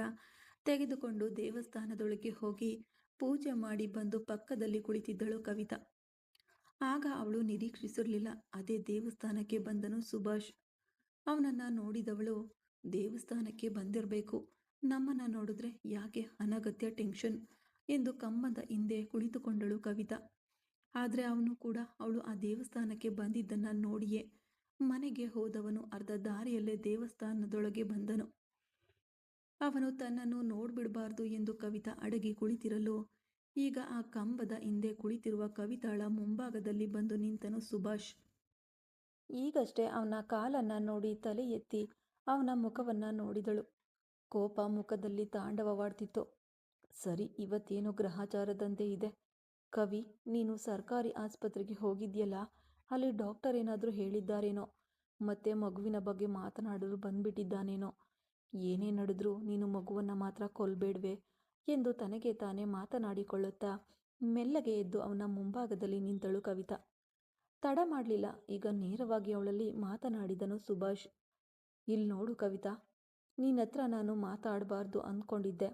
ತೆಗೆದುಕೊಂಡು ದೇವಸ್ಥಾನದೊಳಗೆ ಹೋಗಿ ಪೂಜೆ ಮಾಡಿ ಬಂದು ಪಕ್ಕದಲ್ಲಿ ಕುಳಿತಿದ್ದಳು ಕವಿತಾ. ಆಗ ಅವಳು ನಿರೀಕ್ಷಿಸಿರಲಿಲ್ಲ ಅದೇ ದೇವಸ್ಥಾನಕ್ಕೆ ಬಂದನು ಸುಭಾಷ್. ಅವನನ್ನ ನೋಡಿದವಳು ದೇವಸ್ಥಾನಕ್ಕೆ ಬಂದಿರಬೇಕು, ನಮ್ಮನ್ನ ನೋಡಿದ್ರೆ ಯಾಕೆ ಅನಗತ್ಯ ಟೆನ್ಷನ್ ಎಂದು ಕಂಬದ ಹಿಂದೆ ಕುಳಿತುಕೊಂಡಳು ಕವಿತಾ. ಆದ್ರೆ ಅವನು ಕೂಡ ಅವಳು ಆ ದೇವಸ್ಥಾನಕ್ಕೆ ಬಂದಿದ್ದನ್ನ ನೋಡಿಯೇ ಮನೆಗೆ ಹೋದವನು ಅರ್ಧ ದಾರಿಯಲ್ಲೇ ದೇವಸ್ಥಾನದೊಳಗೆ ಬಂದನು. ಅವನು ತನ್ನನ್ನು ನೋಡ್ಬಿಡಬಾರ್ದು ಎಂದು ಕವಿತಾ ಅಡಗಿ ಕುಳಿತಿರಲು ಈಗ ಆ ಕಂಬದ ಹಿಂದೆ ಕುಳಿತಿರುವ ಕವಿತಾಳ ಮುಂಭಾಗದಲ್ಲಿ ಬಂದು ನಿಂತನು ಸುಭಾಷ್. ಈಗಷ್ಟೇ ಅವನ ಕಾಲನ್ನ ನೋಡಿ ತಲೆ ಎತ್ತಿ ಅವನ ಮುಖವನ್ನ ನೋಡಿದಳು. ಕೋಪ ಮುಖದಲ್ಲಿ ತಾಂಡವವಾಡ್ತಿತ್ತು. ಸರಿ, ಇವತ್ತೇನು ಗ್ರಹಚಾರದಂತೆ ಇದೆ. ಕವಿ, ನೀನು ಸರ್ಕಾರಿ ಆಸ್ಪತ್ರೆಗೆ ಹೋಗಿದ್ಯಲ್ಲ, ಅಲ್ಲಿ ಡಾಕ್ಟರ್ ಏನಾದರೂ ಹೇಳಿದ್ದಾರೇನೋ, ಮತ್ತೆ ಮಗುವಿನ ಬಗ್ಗೆ ಮಾತನಾಡಲು ಬಂದ್ಬಿಟ್ಟಿದ್ದಾನೇನೋ. ಏನೇ ನಡೆದ್ರೂ ನೀನು ಮಗುವನ್ನ ಮಾತ್ರ ಕೊಲ್ಬೇಡ್ವೆ ಎಂದು ತನಗೆ ತಾನೇ ಮಾತನಾಡಿಕೊಳ್ಳುತ್ತಾ ಮೆಲ್ಲಗೆ ಎದ್ದು ಅವನ ಮುಂಭಾಗದಲ್ಲಿ ನಿಂತಳು ಕವಿತಾ. ತಡ ಮಾಡಲಿಲ್ಲ. ಈಗ ನೇರವಾಗಿ ಅವಳಲ್ಲಿ ಮಾತನಾಡಿದನು ಸುಭಾಷ್. ಇಲ್ಲಿ ನೋಡು ಕವಿತಾ, ನಿನ್ನತ್ರ ನಾನು ಮಾತಾಡಬಾರ್ದು ಅಂದ್ಕೊಂಡಿದ್ದೆ.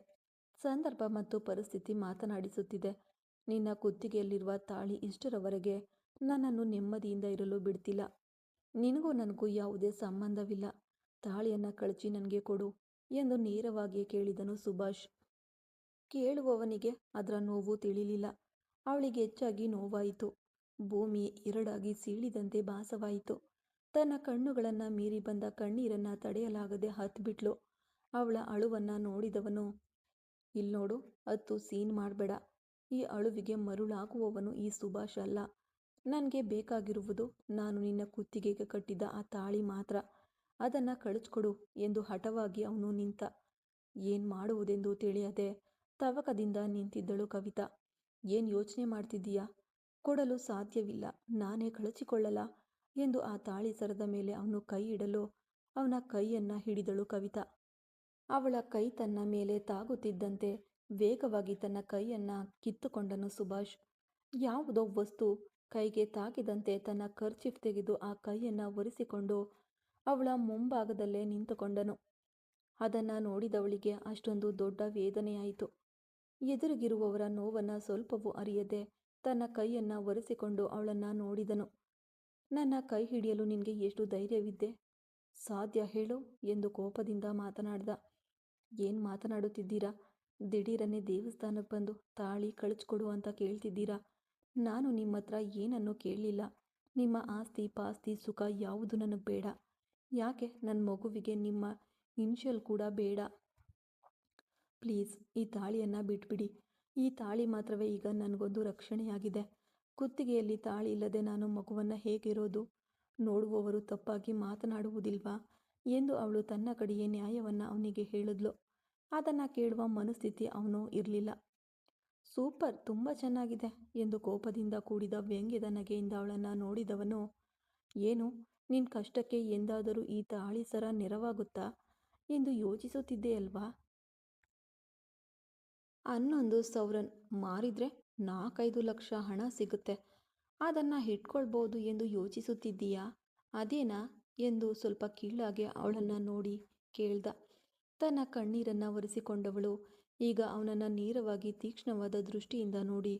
ಸಂದರ್ಭ ಮತ್ತು ಪರಿಸ್ಥಿತಿ ಮಾತನಾಡಿಸುತ್ತಿದೆ. ನಿನ್ನ ಕುತ್ತಿಗೆಯಲ್ಲಿರುವ ತಾಳಿ ಇಷ್ಟರವರೆಗೆ ನನ್ನನ್ನು ನೆಮ್ಮದಿಯಿಂದ ಇರಲು ಬಿಡ್ತಿಲ್ಲ. ನಿನಗೂ ನನಗೂ ಯಾವುದೇ ಸಂಬಂಧವಿಲ್ಲ. ತಾಳಿಯನ್ನು ಕಳಚಿ ನನಗೆ ಕೊಡು ಎಂದು ನೇರವಾಗಿಯೇ ಕೇಳಿದನು ಸುಭಾಷ್. ಕೇಳುವವನಿಗೆ ಅದರ ನೋವು ತಿಳಿಲಿಲ್ಲ. ಅವಳಿಗೆ ಹೆಚ್ಚಾಗಿ ನೋವಾಯಿತು. ಭೂಮಿ ಎರಡಾಗಿ ಸೀಳಿದಂತೆ ಭಾಸವಾಯಿತು. ತನ್ನ ಕಣ್ಣುಗಳನ್ನು ಮೀರಿ ಬಂದ ಕಣ್ಣೀರನ್ನ ತಡೆಯಲಾಗದೆ ಹತ್ಬಿಟ್ಲು. ಅವಳ ಅಳುವನ್ನ ನೋಡಿದವನು, ಇಲ್ಲಿ ನೋಡು, ಹತ್ತು ಸೀನ್ ಮಾಡಬೇಡ. ಈ ಅಳುವಿಗೆ ಮರುಳಾಗುವವನು ಈ ಸುಭಾಷ್ ಅಲ್ಲ. ನನಗೆ ಬೇಕಾಗಿರುವುದು ನಾನು ನಿನ್ನ ಕುತ್ತಿಗೆಗೆ ಕಟ್ಟಿದ ಆ ತಾಳಿ ಮಾತ್ರ. ಅದನ್ನ ಕಳಿಸ್ಕೊಡು ಎಂದು ಹಠವಾಗಿ ಅವನು ನಿಂತ. ಏನ್ ಮಾಡುವುದೆಂದು ತಿಳಿಯದೆ ತವಕದಿಂದ ನಿಂತಿದ್ದಳು ಕವಿತಾ. ಏನ್ ಯೋಚನೆ ಮಾಡ್ತಿದ್ದೀಯಾ? ಕೊಡಲು ಸಾಧ್ಯವಿಲ್ಲ, ನಾನೇ ಕಳಿಸಿಕೊಳ್ಳಲ ಎಂದು ಆ ತಾಳಿ ಸರದ ಮೇಲೆ ಅವನು ಕೈ ಇಡಲು ಅವನ ಕೈಯನ್ನ ಹಿಡಿದಳು ಕವಿತಾ. ಅವಳ ಕೈ ತನ್ನ ಮೇಲೆ ತಾಗುತ್ತಿದ್ದಂತೆ ವೇಗವಾಗಿ ತನ್ನ ಕೈಯನ್ನ ಕಿತ್ತುಕೊಂಡನು ಸುಭಾಷ್. ಯಾವುದೋ ವಸ್ತು ಕೈಗೆ ತಾಕಿದಂತೆ ತನ್ನ ಕರ್ಚಿಫ್ ತೆಗೆದು ಆ ಕೈಯನ್ನು ಒರೆಸಿಕೊಂಡು ಅವಳ ಮುಂಭಾಗದಲ್ಲೇ ನಿಂತುಕೊಂಡನು. ಅದನ್ನು ನೋಡಿದವಳಿಗೆ ಅಷ್ಟೊಂದು ದೊಡ್ಡ ವೇದನೆಯಾಯಿತು. ಎದುರಿಗಿರುವವರ ನೋವನ್ನು ಸ್ವಲ್ಪವೂ ಅರಿಯದೆ ತನ್ನ ಕೈಯನ್ನು ಒರೆಸಿಕೊಂಡು ಅವಳನ್ನು ನೋಡಿದನು. ನನ್ನ ಕೈ ಹಿಡಿಯಲು ನಿನಗೆ ಎಷ್ಟು ಧೈರ್ಯವಿದ್ದೆ? ಸಾಧ್ಯ ಹೇಳು ಎಂದು ಕೋಪದಿಂದ ಮಾತನಾಡ್ದ. ಏನು ಮಾತನಾಡುತ್ತಿದ್ದೀರಾ? ದಿಢೀರನೆ ದೇವಸ್ಥಾನಕ್ಕೆ ಬಂದು ತಾಳಿ ಕಳಿಸ್ಕೊಡು ಅಂತ ಕೇಳ್ತಿದ್ದೀರಾ? ನಾನು ನಿಮ್ಮ ಹತ್ರ ಏನನ್ನೂ ಕೇಳಲಿಲ್ಲ. ನಿಮ್ಮ ಆಸ್ತಿ ಪಾಸ್ತಿ ಸುಖ ಯಾವುದು ನನಗೆ ಬೇಡ. ಯಾಕೆ ನನ್ನ ಮಗುವಿಗೆ ನಿಮ್ಮ ಇನ್ಷಿಯಲ್ ಕೂಡ ಬೇಡ. ಪ್ಲೀಸ್ ಈ ತಾಳಿಯನ್ನು ಬಿಟ್ಬಿಡಿ. ಈ ತಾಳಿ ಮಾತ್ರವೇ ಈಗ ನನಗೊಂದು ರಕ್ಷಣೆಯಾಗಿದೆ. ಕುತ್ತಿಗೆಯಲ್ಲಿ ತಾಳಿ ಇಲ್ಲದೆ ನಾನು ಮಗುವನ್ನು ಹೇಗಿರೋದು? ನೋಡುವವರು ತಪ್ಪಾಗಿ ಮಾತನಾಡುವುದಿಲ್ವಾ ಎಂದು ಅವಳು ತನ್ನ ಕಡೆಯೇ ನ್ಯಾಯವನ್ನು ಅವನಿಗೆ ಹೇಳಿದ್ಲು. ಅದನ್ನು ಕೇಳುವ ಮನಸ್ಥಿತಿ ಅವನು ಇರಲಿಲ್ಲ. ಸೂಪರ್, ತುಂಬ ಚೆನ್ನಾಗಿದೆ ಎಂದು ಕೋಪದಿಂದ ಕೂಡಿದ ವ್ಯಂಗ್ಯದ ನಗೆಯಿಂದ ಅವಳನ್ನು ನೋಡಿದವನು, ಏನು ನಿನ್ನ ಕಷ್ಟಕ್ಕೆ ಎಂದಾದರೂ ಈ ತಾಳಿ ಸರ ನೆರವಾಗುತ್ತಾ ಎಂದು ಯೋಚಿಸುತ್ತಿದ್ದೆಯಲ್ವಾ? 11,000 ಮಾರಿದ್ರೆ 4-5 ಲಕ್ಷ ಹಣ ಸಿಗುತ್ತೆ. ಅದನ್ನು ಇಟ್ಕೊಳ್ಬೋದು ಎಂದು ಯೋಚಿಸುತ್ತಿದ್ದೀಯಾ? ಅದೇನಾ ಎಂದು ಸ್ವಲ್ಪ ಕೀಳಾಗೆ ಅವಳನ್ನು ನೋಡಿ ಕೇಳ್ದ. ತನ್ನ ಕಣ್ಣೀರನ್ನು ಒರೆಸಿಕೊಂಡವಳು ಈಗ ಅವನನ್ನು ನೇರವಾಗಿ ತೀಕ್ಷ್ಣವಾದ ದೃಷ್ಟಿಯಿಂದ ನೋಡಿ,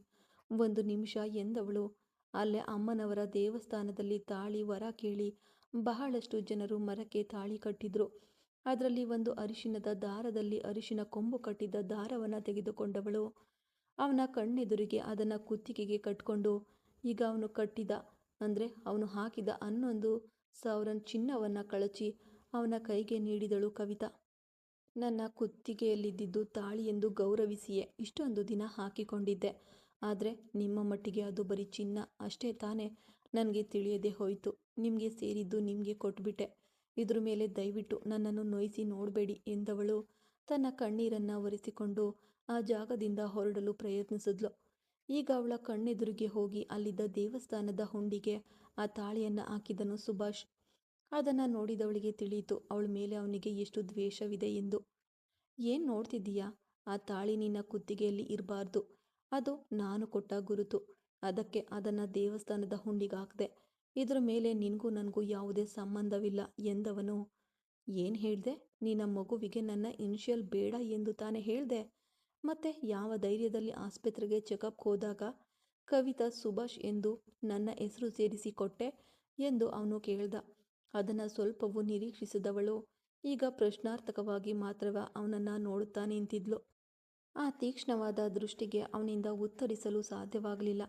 1 ನಿಮಿಷ ಎಂದವಳು. ಅಲ್ಲೇ ಅಮ್ಮನವರ ದೇವಸ್ಥಾನದಲ್ಲಿ ತಾಳಿ ವರ ಕೇಳಿ ಬಹಳಷ್ಟು ಜನರು ಮರಕ್ಕೆ ತಾಳಿ ಕಟ್ಟಿದ್ರು. ಅದರಲ್ಲಿ ಒಂದು ಅರಿಶಿಣದ ದಾರದಲ್ಲಿ ಅರಿಶಿಣ ಕೊಂಬು ಕಟ್ಟಿದ್ದ ದಾರವನ್ನು ತೆಗೆದುಕೊಂಡವಳು ಅವನ ಕಣ್ಣೆದುರಿಗೆ ಅದನ್ನು ಕುತ್ತಿಗೆಗೆ ಕಟ್ಕೊಂಡು ಈಗ ಅವನು ಕಟ್ಟಿದ ಅಂದರೆ ಅವನು ಹಾಕಿದ 11,000 ಚಿನ್ನವನ್ನು ಕಳಚಿ ಅವನ ಕೈಗೆ ನೀಡಿದಳು ಕವಿತಾ. ನನ್ನ ಕುತ್ತಿಗೆಯಲ್ಲಿದ್ದಿದ್ದು ತಾಳಿ ಎಂದು ಗೌರವಿಸಿಯೇ ಇಷ್ಟೊಂದು ದಿನ ಹಾಕಿಕೊಂಡಿದ್ದೆ. ಆದರೆ ನಿಮ್ಮ ಮಟ್ಟಿಗೆ ಅದು ಬರೀ ಚಿನ್ನ ಅಷ್ಟೇ ತಾನೇ? ನನಗೆ ತಿಳಿಯದೆ ಹೋಯಿತು. ನಿಮಗೆ ಸೇರಿದ್ದು ನಿಮಗೆ ಕೊಟ್ಬಿಟ್ಟೆ. ಇದ್ರ ಮೇಲೆ ದಯವಿಟ್ಟು ನನ್ನನ್ನು ನೋಯಿಸಿ ನೋಡಬೇಡಿ ಎಂದವಳು ತನ್ನ ಕಣ್ಣೀರನ್ನು ಒರೆಸಿಕೊಂಡು ಆ ಜಾಗದಿಂದ ಹೊರಡಲು ಪ್ರಯತ್ನಿಸಿದ್ಲು. ಈಗ ಅವಳ ಕಣ್ಣೆದುರಿಗೆ ಹೋಗಿ ಅಲ್ಲಿದ್ದ ದೇವಸ್ಥಾನದ ಹುಂಡಿಗೆ ಆ ತಾಳಿಯನ್ನು ಹಾಕಿದನು ಸುಭಾಷ್. ಅದನ್ನು ನೋಡಿದವಳಿಗೆ ತಿಳಿಯಿತು ಅವಳ ಮೇಲೆ ಅವನಿಗೆ ಎಷ್ಟು ದ್ವೇಷವಿದೆ ಎಂದು. ಏನು ನೋಡ್ತಿದ್ದೀಯಾ? ಆ ತಾಳಿ ನಿನ್ನ ಕುತ್ತಿಗೆಯಲ್ಲಿ ಇರಬಾರ್ದು. ಅದು ನಾನು ಕೊಟ್ಟ ಗುರುತು. ಅದಕ್ಕೆ ಅದನ್ನು ದೇವಸ್ಥಾನದ ಹುಂಡಿಗೆ ಹಾಕಿದೆ. ಇದ್ರ ಮೇಲೆ ನಿನಗೂ ನನಗೂ ಯಾವುದೇ ಸಂಬಂಧವಿಲ್ಲ ಎಂದವನು. ಏನು ಹೇಳಿದೆ? ನಿನ್ನ ಮಗುವಿಗೆ ನನ್ನ ಇನಿಷಿಯಲ್ ಬೇಡ ಎಂದು ತಾನೇ ಹೇಳಿದೆ. ಮತ್ತೆ ಯಾವ ಧೈರ್ಯದಲ್ಲಿ ಆಸ್ಪತ್ರೆಗೆ ಚೆಕಪ್ಗೆ ಹೋದಾಗ ಕವಿತಾ ಸುಭಾಷ್ ಎಂದು ನನ್ನ ಹೆಸರು ಸೇರಿಸಿ ಕೊಟ್ಟೆ ಎಂದು ಅವನು ಕೇಳ್ದ. ಅದನ್ನು ಸ್ವಲ್ಪವೂ ನಿರೀಕ್ಷಿಸಿದವಳು ಈಗ ಪ್ರಶ್ನಾರ್ಥಕವಾಗಿ ಮಾತ್ರವ ಅವನನ್ನು ನೋಡುತ್ತಾ ನಿಂತಿದ್ಲು. ಆ ತೀಕ್ಷ್ಣವಾದ ದೃಷ್ಟಿಗೆ ಅವನಿಂದ ಉತ್ತರಿಸಲು ಸಾಧ್ಯವಾಗಲಿಲ್ಲ.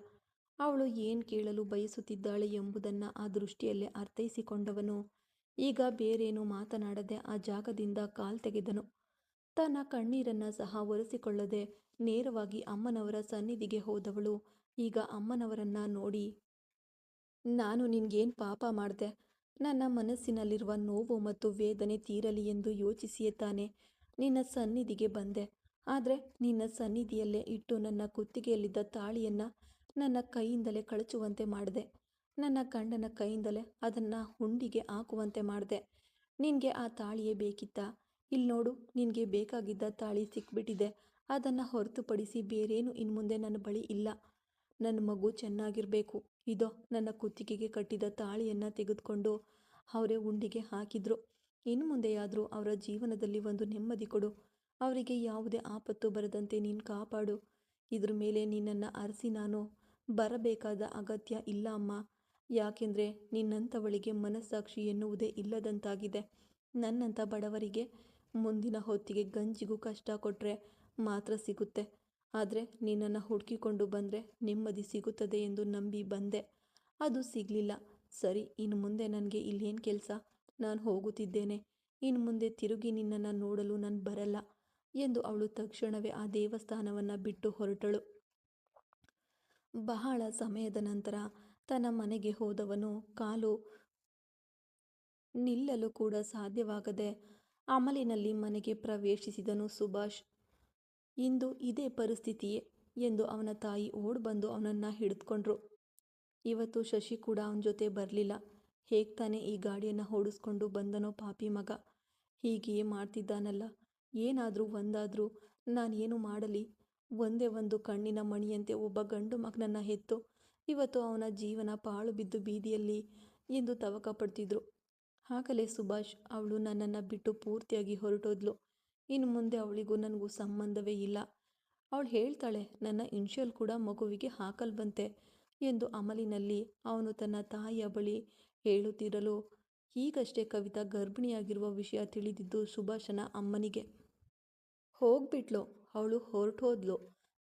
ಅವಳು ಏನು ಕೇಳಲು ಬಯಸುತ್ತಿದ್ದಾಳೆ ಎಂಬುದನ್ನು ಆ ದೃಷ್ಟಿಯಲ್ಲೇ ಅರ್ಥೈಸಿಕೊಂಡವನು ಈಗ ಬೇರೇನೂ ಮಾತನಾಡದೆ ಆ ಜಾಗದಿಂದ ಕಾಲ್ ತೆಗೆದನು. ತನ್ನ ಕಣ್ಣೀರನ್ನು ಸಹ ಒರೆಸಿಕೊಳ್ಳದೆ ನೇರವಾಗಿ ಅಮ್ಮನವರ ಸನ್ನಿಧಿಗೆ ಹೋದವಳು ಈಗ ಅಮ್ಮನವರನ್ನ ನೋಡಿ, ನಾನು ನಿನ್ಗೇನು ಪಾಪ ಮಾಡಿದೆ? ನನ್ನ ಮನಸ್ಸಿನಲ್ಲಿರುವ ನೋವು ಮತ್ತು ವೇದನೆ ತೀರಲಿ ಎಂದು ಯೋಚಿಸಿಯೇ ತಾನೆ ನಿನ್ನ ಸನ್ನಿಧಿಗೆ ಬಂದೆ. ಆದರೆ ನಿನ್ನ ಸನ್ನಿಧಿಯಲ್ಲೇ ಇಟ್ಟು ನನ್ನ ಕುತ್ತಿಗೆಯಲ್ಲಿದ್ದ ತಾಳಿಯನ್ನು ನನ್ನ ಕೈಯಿಂದಲೇ ಕಳಚುವಂತೆ ಮಾಡಿದೆ. ನನ್ನ ಗಂಡನ ಕೈಯಿಂದಲೇ ಅದನ್ನು ಹುಂಡಿಗೆ ಹಾಕುವಂತೆ ಮಾಡಿದೆ. ನಿನಗೆ ಆ ತಾಳಿಯೇ ಬೇಕಿತ್ತಾ? ಇಲ್ಲಿ ನೋಡು, ನಿನಗೆ ಬೇಕಾಗಿದ್ದ ತಾಳಿ ಸಿಕ್ಬಿಟ್ಟಿದೆ. ಅದನ್ನು ಹೊರತುಪಡಿಸಿ ಬೇರೇನು ಇನ್ಮುಂದೆ ನನ್ನ ಬಳಿ ಇಲ್ಲ. ನನ್ನ ಮಗು ಚೆನ್ನಾಗಿರಬೇಕು. ಇದೋ ನನ್ನ ಕುತ್ತಿಗೆಗೆ ಕಟ್ಟಿದ ತಾಳಿಯನ್ನು ತೆಗೆದುಕೊಂಡು ಅವರೇ ಹುಂಡಿಗೆ ಹಾಕಿದ್ರು. ಇನ್ನು ಮುಂದೆಯಾದರೂ ಅವರ ಜೀವನದಲ್ಲಿ ಒಂದು ನೆಮ್ಮದಿ ಕೊಡು. ಅವರಿಗೆ ಯಾವುದೇ ಆಪತ್ತು ಬರದಂತೆ ನೀನು ಕಾಪಾಡು. ಇದ್ರ ಮೇಲೆ ನಿನ್ನನ್ನು ಅರಸಿ ನಾನು ಬರಬೇಕಾದ ಅಗತ್ಯ ಇಲ್ಲ ಅಮ್ಮ. ಯಾಕೆಂದರೆ ನಿನ್ನಂಥವಳಿಗೆ ಮನಸ್ಸಾಕ್ಷಿ ಎನ್ನುವುದೇ ಇಲ್ಲದಂತಾಗಿದೆ. ನನ್ನಂಥ ಬಡವರಿಗೆ ಮುಂದಿನ ಹೊತ್ತಿಗೆ ಗಂಜಿಗೂ ಕಷ್ಟ ಕೊಟ್ಟರೆ ಮಾತ್ರ ಸಿಗುತ್ತೆ. ಆದರೆ ನಿನ್ನನ್ನು ಹುಡುಕಿಕೊಂಡು ಬಂದರೆ ನೆಮ್ಮದಿ ಸಿಗುತ್ತದೆ ಎಂದು ನಂಬಿ ಬಂದೆ. ಅದು ಸಿಗಲಿಲ್ಲ. ಸರಿ, ಇನ್ನು ಮುಂದೆ ನನಗೆ ಇಲ್ಲೇನು ಕೆಲಸ? ನಾನು ಹೋಗುತ್ತಿದ್ದೇನೆ. ಇನ್ನು ಮುಂದೆ ತಿರುಗಿ ನಿನ್ನನ್ನು ನೋಡಲು ನಾನು ಬರಲ್ಲ ಎಂದು ಅವಳು ತಕ್ಷಣವೇ ಆ ದೇವಸ್ಥಾನವನ್ನು ಬಿಟ್ಟು ಹೊರಟಳು. ಬಹಳ ಸಮಯದ ನಂತರ ತನ್ನ ಮನೆಗೆ ಹೋದವನು ಕಾಲು ನಿಲ್ಲಲು ಕೂಡ ಸಾಧ್ಯವಾಗದೆ ಅಮಲಿನಲ್ಲಿ ಮನೆಗೆ ಪ್ರವೇಶಿಸಿದನು ಸುಭಾಷ್. ಇಂದು ಇದೇ ಪರಿಸ್ಥಿತಿಯೇ ಎಂದು ಅವನ ತಾಯಿ ಓಡ್ಬಂದು ಅವನನ್ನು ಹಿಡಿದುಕೊಂಡ್ರು. ಇವತ್ತು ಶಶಿ ಕೂಡ ಅವನ ಜೊತೆ ಬರಲಿಲ್ಲ. ಹೇಗೆ ತಾನೇ ಈ ಗಾಡಿಯನ್ನು ಓಡಿಸ್ಕೊಂಡು ಬಂದನೋ ಪಾಪಿ ಮಗ. ಹೀಗೆಯೇ ಮಾಡ್ತಿದ್ದಾನಲ್ಲ. ಏನಾದರೂ ಒಂದಾದರೂ ನಾನೇನು ಮಾಡಲಿ? ಒಂದೇ ಒಂದು ಕಣ್ಣಿನ ಮಣಿಯಂತೆ ಒಬ್ಬ ಗಂಡು ಮಗನನ್ನು ಹೆತ್ತು ಇವತ್ತು ಅವನ ಜೀವನ ಪಾಳು ಬಿದ್ದು ಬೀದಿಯಲ್ಲಿ ಎಂದು ತವಕ ಪಡ್ತಿದ್ರು. ಆಗಲೇ ಸುಭಾಷ್ ಅವಳು ನನ್ನನ್ನು ಬಿಟ್ಟು ಪೂರ್ತಿಯಾಗಿ ಹೊರಟೋದ್ಲು. ಇನ್ನು ಮುಂದೆ ಅವಳಿಗೂ ನನಗೂ ಸಂಬಂಧವೇ ಇಲ್ಲ. ಅವಳು ಹೇಳ್ತಾಳೆ ನನ್ನ ಇನ್ಷಿಯಲ್ ಕೂಡ ಮಗುವಿಗೆ ಹಾಕಲ್ವಂತೆ ಎಂದು ಅಮಲಿನಲ್ಲಿ ಅವನು ತನ್ನ ತಾಯಿಯ ಬಳಿ ಹೇಳುತ್ತಿರಲು ಈಗಷ್ಟೇ ಕವಿತಾ ಗರ್ಭಿಣಿಯಾಗಿರುವ ವಿಷಯ ತಿಳಿದಿದ್ದು ಸುಭಾಷನ ಅಮ್ಮನಿಗೆ. ಹೋಗ್ಬಿಟ್ಲು, ಅವಳು ಹೊರಟೋದ್ಲು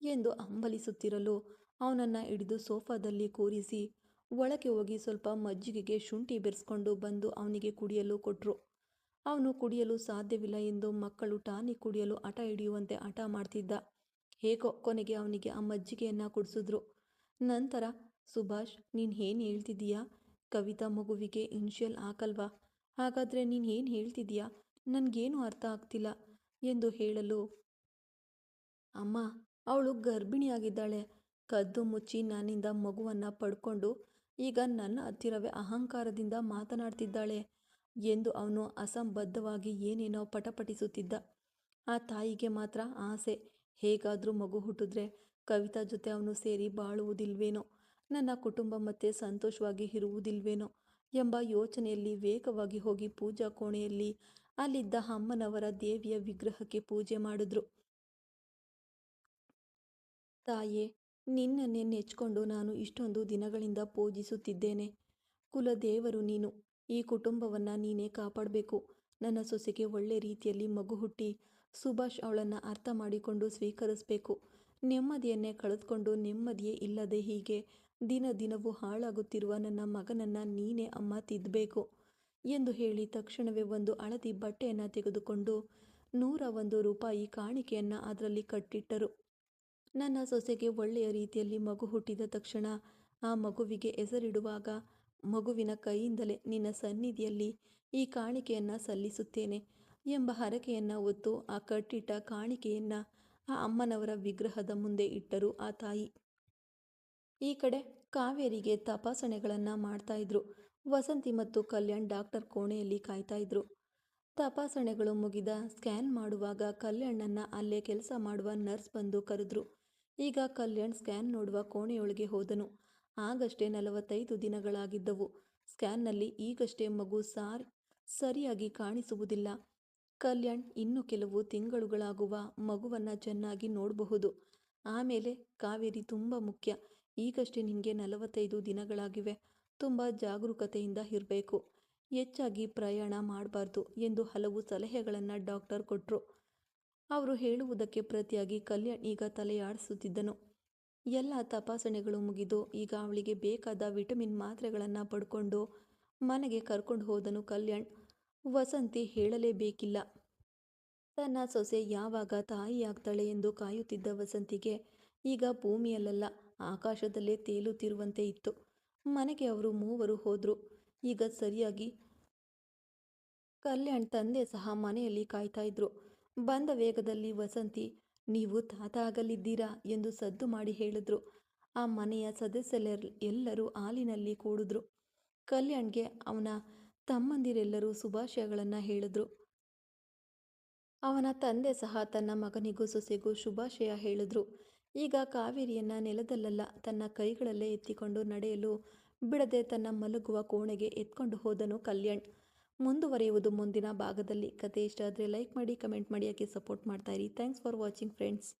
ಎಂದು ಹಂಬಲಿಸುತ್ತಿರಲು ಅವನನ್ನು ಹಿಡಿದು ಸೋಫಾದಲ್ಲಿ ಕೂರಿಸಿ ಒಳಗೆ ಹೋಗಿ ಸ್ವಲ್ಪ ಮಜ್ಜಿಗೆಗೆ ಶುಂಠಿ ಬೆರೆಸ್ಕೊಂಡು ಬಂದು ಅವನಿಗೆ ಕುಡಿಯಲು ಕೊಟ್ಟರು. ಅವನು ಕುಡಿಯಲು ಸಾಧ್ಯವಿಲ್ಲ ಎಂದು ಮಕ್ಕಳು ಟಾನಿಕ್ ಕುಡಿಯಲು ಹಠ ಹಿಡಿಯುವಂತೆ ಹಠ ಮಾಡ್ತಿದ್ದ. ಹೇಗೋ ಕೊನೆಗೆ ಅವನಿಗೆ ಆ ಮಜ್ಜಿಗೆಯನ್ನು ಕುಡಿಸಿದ್ರು. ನಂತರ ಸುಭಾಷ್, ನೀನು ಏನು ಹೇಳ್ತಿದ್ದೀಯಾ? ಕವಿತಾ ಮಗುವಿಗೆ ಇನ್ಷಿಯಲ್ ಹಾಕಲ್ವಾ? ಹಾಗಾದರೆ ನೀನು ಏನು ಹೇಳ್ತಿದ್ದೀಯಾ? ನನಗೇನು ಅರ್ಥ ಆಗ್ತಿಲ್ಲ ಎಂದು ಹೇಳಲು, ಅಮ್ಮ, ಅವಳು ಗರ್ಭಿಣಿಯಾಗಿದ್ದಾಳೆ. ಕದ್ದು ಮುಚ್ಚಿ ನನ್ನಿಂದ ಮಗುವನ್ನು ಪಡ್ಕೊಂಡು ಈಗ ನನ್ನ ಹತ್ತಿರವೇ ಅಹಂಕಾರದಿಂದ ಮಾತನಾಡ್ತಿದ್ದಾಳೆ ಎಂದು ಅವನು ಅಸಂಬದ್ಧವಾಗಿ ಏನೇನೋ ಪಟಪಟಿಸುತ್ತಿದ್ದ. ಆ ತಾಯಿಗೆ ಮಾತ್ರ ಆಸೆ, ಹೇಗಾದರೂ ಮಗು ಹುಟ್ಟಿದ್ರೆ ಕವಿತಾ ಜೊತೆ ಅವನು ಸೇರಿ ಬಾಳುವುದಿಲ್ವೇನೋ, ನನ್ನ ಕುಟುಂಬ ಮತ್ತೆ ಸಂತೋಷವಾಗಿ ಇರುವುದಿಲ್ವೇನೋ ಎಂಬ ಯೋಚನೆಯಲ್ಲಿ ವೇಗವಾಗಿ ಹೋಗಿ ಪೂಜಾ ಕೋಣೆಯಲ್ಲಿ ಅಲ್ಲಿದ್ದ ಅಮ್ಮನವರ ದೇವಿಯ ವಿಗ್ರಹಕ್ಕೆ ಪೂಜೆ ಮಾಡಿದ್ರು. ತಾಯೇ, ನಿನ್ನನ್ನೇ ನೆಚ್ಕೊಂಡು ನಾನು ಇಷ್ಟೊಂದು ದಿನಗಳಿಂದ ಪೂಜಿಸುತ್ತಿದ್ದೇನೆ. ಕುಲದೇವರು ನೀನು. ಈ ಕುಟುಂಬವನ್ನು ನೀನೇ ಕಾಪಾಡಬೇಕು. ನನ್ನ ಸೊಸೆಗೆ ಒಳ್ಳೆ ರೀತಿಯಲ್ಲಿ ಮಗು ಹುಟ್ಟಿ ಸುಭಾಷ್ ಅವಳನ್ನು ಅರ್ಥ ಮಾಡಿಕೊಂಡು ಸ್ವೀಕರಿಸಬೇಕು. ನೆಮ್ಮದಿಯನ್ನೇ ಕಳೆದುಕೊಂಡು ನೆಮ್ಮದಿಯೇ ಇಲ್ಲದೆ ಹೀಗೆ ದಿನ ದಿನವೂ ಹಾಳಾಗುತ್ತಿರುವ ನನ್ನ ಮಗನನ್ನು ನೀನೇ ಅಮ್ಮ ತಿದ್ದಬೇಕು ಎಂದು ಹೇಳಿ ತಕ್ಷಣವೇ ಒಂದು ಹಳದಿ ಬಟ್ಟೆಯನ್ನು ತೆಗೆದುಕೊಂಡು 101 ರೂಪಾಯಿ ಕಾಣಿಕೆಯನ್ನು ಅದರಲ್ಲಿ ಕಟ್ಟಿಟ್ಟರು. ನನ್ನ ಸೊಸೆಗೆ ಒಳ್ಳೆಯ ರೀತಿಯಲ್ಲಿ ಮಗು ಹುಟ್ಟಿದ ತಕ್ಷಣ ಆ ಮಗುವಿಗೆ ಹೆಸರಿಡುವಾಗ ಮಗುವಿನ ಕೈಯಿಂದಲೇ ನಿನ್ನ ಸನ್ನಿಧಿಯಲ್ಲಿ ಈ ಕಾಣಿಕೆಯನ್ನು ಸಲ್ಲಿಸುತ್ತೇನೆ ಎಂಬ ಹರಕೆಯನ್ನು ಹೊತ್ತು ಆ ಕಟ್ಟಿಟ್ಟ ಕಾಣಿಕೆಯನ್ನು ಆ ಅಮ್ಮನವರ ವಿಗ್ರಹದ ಮುಂದೆ ಇಟ್ಟರು ಆ ತಾಯಿ. ಈ ಕಡೆ ಕಾವೇರಿಗೆ ತಪಾಸಣೆಗಳನ್ನು ಮಾಡ್ತಾ ಇದ್ರು. ವಸಂತಿ ಮತ್ತು ಕಲ್ಯಾಣ್ ಡಾಕ್ಟರ್ ಕೋಣೆಯಲ್ಲಿ ಕಾಯ್ತಾ ಇದ್ರು. ತಪಾಸಣೆಗಳು ಮುಗಿದ ಸ್ಕ್ಯಾನ್ ಮಾಡುವಾಗ ಕಲ್ಯಾಣನ್ನ ಅಲ್ಲೇ ಕೆಲಸ ಮಾಡುವ ನರ್ಸ್ ಬಂದು ಕರೆದ್ರು. ಈಗ ಕಲ್ಯಾಣ್ ಸ್ಕ್ಯಾನ್ ನೋಡುವ ಕೋಣೆಯೊಳಗೆ ಹೋದನು. ಆಗಷ್ಟೇ 45 ದಿನಗಳಾಗಿದ್ದವು. ಸ್ಕ್ಯಾನ್ನಲ್ಲಿ ಈಗಷ್ಟೇ ಮಗು ಸರಿಯಾಗಿ ಕಾಣಿಸುವುದಿಲ್ಲ. ಕಲ್ಯಾಣ್ ಇನ್ನು ಕೆಲವು ತಿಂಗಳುಗಳಾಗುವ ಮಗುವನ್ನು ಚೆನ್ನಾಗಿ ನೋಡಬಹುದು. ಆಮೇಲೆ ಕಾವೇರಿ ತುಂಬ ಮುಖ್ಯ. ಈಗಷ್ಟೇ ನಿನಗೆ 45 ದಿನಗಳಾಗಿವೆ. ತುಂಬ ಜಾಗರೂಕತೆಯಿಂದ ಇರಬೇಕು. ಹೆಚ್ಚಾಗಿ ಪ್ರಯಾಣ ಮಾಡಬಾರ್ದು ಎಂದು ಹಲವು ಸಲಹೆಗಳನ್ನು ಡಾಕ್ಟರ್ ಕೊಟ್ಟರು. ಅವರು ಹೇಳುವುದಕ್ಕೆ ಪ್ರತಿಯಾಗಿ ಕಲ್ಯಾಣ್ ಈಗ ತಲೆಯಾಡಿಸುತ್ತಿದ್ದನು. ಎಲ್ಲ ತಪಾಸಣೆಗಳು ಮುಗಿದು ಈಗ ಅವಳಿಗೆ ಬೇಕಾದ ವಿಟಮಿನ್ ಮಾತ್ರೆಗಳನ್ನು ಪಡ್ಕೊಂಡು ಮನೆಗೆ ಕರ್ಕೊಂಡು ಹೋದನು ಕಲ್ಯಾಣ್. ವಸಂತಿ ಹೇಳಲೇಬೇಕಿಲ್ಲ. ತನ್ನ ಸೊಸೆ ಯಾವಾಗ ತಾಯಿಯಾಗ್ತಾಳೆ ಎಂದು ಕಾಯುತ್ತಿದ್ದ ವಸಂತಿಗೆ ಈಗ ಭೂಮಿಯಲ್ಲ ಆಕಾಶದಲ್ಲೇ ತೇಲುತ್ತಿರುವಂತೆ ಇತ್ತು. ಮನೆಗೆ ಅವರು ಮೂವರು ಹೋದರು. ಈಗ ಸರಿಯಾಗಿ ಕಲ್ಯಾಣ್ ತಂದೆ ಸಹ ಮನೆಯಲ್ಲಿ ಕಾಯ್ತಾ ಇದ್ರು. ಬಂದ ವೇಗದಲ್ಲಿ ವಸಂತಿ, ನೀವು ತಾತ ಆಗಲಿದ್ದೀರಾ ಎಂದು ಸದ್ದು ಮಾಡಿ ಹೇಳಿದ್ರು. ಆ ಮನೆಯ ಸದಸ್ಯರೆಲ್ಲರೂ ಹಾಲಿನಲ್ಲಿ ಕೂಡಿದ್ರು. ಕಲ್ಯಾಣ್ಗೆ ಅವನ ತಮ್ಮಂದಿರೆಲ್ಲರೂ ಶುಭಾಶಯಗಳನ್ನು ಹೇಳಿದ್ರು. ಅವನ ತಂದೆ ಸಹ ತನ್ನ ಮಗನಿಗೂ ಸೊಸೆಗೂ ಶುಭಾಶಯ ಹೇಳಿದ್ರು. ಈಗ ಕಾವೇರಿಯನ್ನ ನೆಲದಲ್ಲ ತನ್ನ ಕೈಗಳಲ್ಲೇ ಎತ್ತಿಕೊಂಡು ನಡೆಯಲು ಬಿಡದೆ ತನ್ನ ಮಲಗುವ ಕೋಣೆಗೆ ಎತ್ಕೊಂಡು ಹೋದನು ಕಲ್ಯಾಣ್. ಮುಂದುವರಿಯುವುದು ಮುಂದಿನ ಭಾಗದಲ್ಲಿ. ಕತೆ ಇಷ್ಟ ಆದರೆ ಲೈಕ್ ಮಾಡಿ, ಕಮೆಂಟ್ ಮಾಡಿ, ಯಾಕೆ ಸಪೋರ್ಟ್ ಮಾಡ್ತಾ ಇರಿ. Thanks for watching friends.